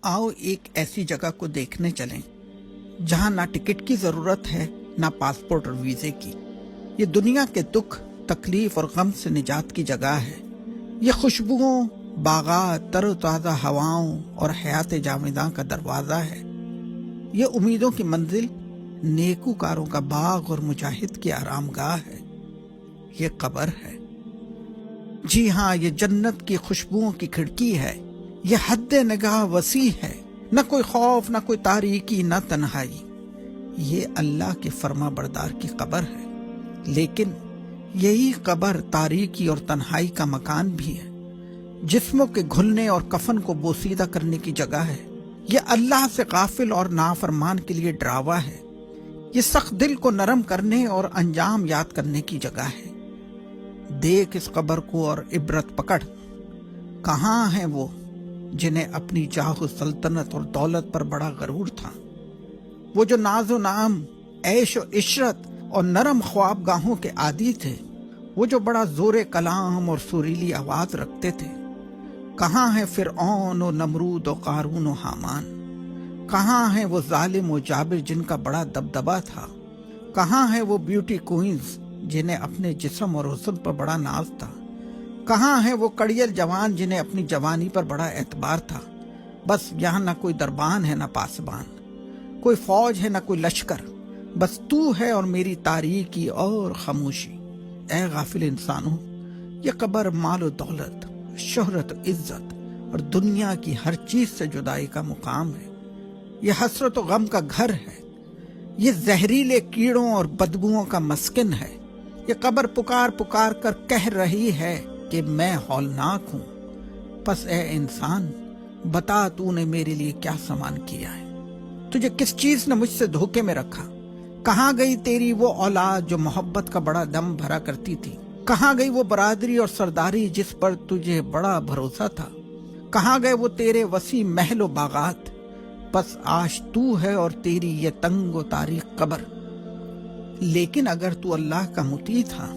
आओ एक ऐसी जगह को देखने चलें जहां ना टिकट की जरूरत है ना पासपोर्ट और वीजे की। ये दुनिया के दुख, तकलीफ और गम से निजात की जगह है। ये खुशबुओं, बागात, तरोताज़ा हवाओं और हयात जावेदां का दरवाज़ा है। ये उम्मीदों की मंजिल, नेकूकारों का बाग और मुजाहिद की आरामगाह है। ये कब्र है। जी हाँ, ये जन्नत की खुशबुओं की खिड़की है। ये हद निगाह वसी है, न कोई खौफ, न कोई तारीकी, न तन्हाई। ये अल्लाह के फर्मा बरदार की कब्र है। लेकिन यही कब्र तारीकी और तन्हाई का मकान भी है। जिस्मों के घुलने और कफन को बोसीदा करने की जगह है। ये अल्लाह से गाफिल और नाफरमान के लिए डरावा है। ये सख्त दिल को नरम करने और अंजाम याद करने की जगह है। देख इस कब्र को और इबरत पकड़। कहाँ हैं वो जिन्हें अपनी जाह सल्तनत और दौलत पर बड़ा गरूर था? वो जो नाजो नाम, ऐश और इशरत और नरम ख्वाबगाहों के आदी थे। वो जो बड़ा जोरे कलाम और सुरीली आवाज रखते थे। कहाँ है फिरऔन और नमरूद और कारून और हामान? कहाँ है वो जालिम और जाबिर जिनका बड़ा दबदबा था? कहाँ है वो ब्यूटी क्वींस जिन्हें अपने जिस्म और हुस्न पर बड़ा नाज था? कहाँ है वो कड़ियल जवान जिन्हें अपनी जवानी पर बड़ा एतबार था? बस यहाँ ना कोई दरबान है ना पासबान, कोई फौज है ना कोई लश्कर। बस तू है और मेरी तारीकी और खामोशी। ए गाफिल इंसानों, ये कब्र माल और दौलत, शोहरत और इज्जत और दुनिया की हर चीज से जुदाई का मुकाम है। ये हसरत और गम का घर है। ये जहरीले कीड़ों और बदबुओं का मस्किन है। ये कब्र पुकार पुकार कर कह रही है कि मैं हौलनाक हूं। बस ए इंसान, बता तूने मेरे लिए क्या सामान किया है? तुझे किस चीज ने मुझसे धोखे में रखा? कहाँ गई तेरी वो औलाद जो मोहब्बत का बड़ा दम भरा करती थी? कहाँ गई वो बरादरी और सरदारी जिस पर तुझे बड़ा भरोसा था? कहाँ गए वो तेरे वसी महल व बागात? बस आज तू है और तेरी ये तंग व तारीख कब्र। लेकिन अगर तू अल्लाह का मुती था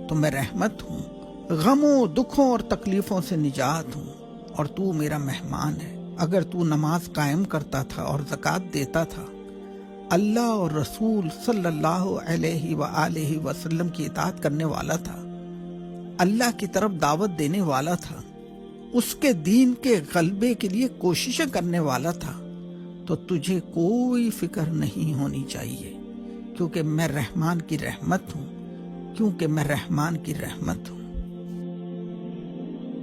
तो मैं रहमत हूँ, गमों, दुखों और तकलीफों से निजात हूँ, और तू मेरा मेहमान है। अगर तू नमाज कायम करता था और ज़कात देता था, अल्लाह और रसूल सल्लल्लाहु अलैहि व आलिहि वसल्लम की इताअत करने वाला था, अल्लाह की तरफ दावत देने वाला था, उसके दीन के गलबे के लिए कोशिशें करने वाला था, तो तुझे कोई फिक्र नहीं होनी चाहिए, क्योंकि मैं रहमान की रहमत हूँ।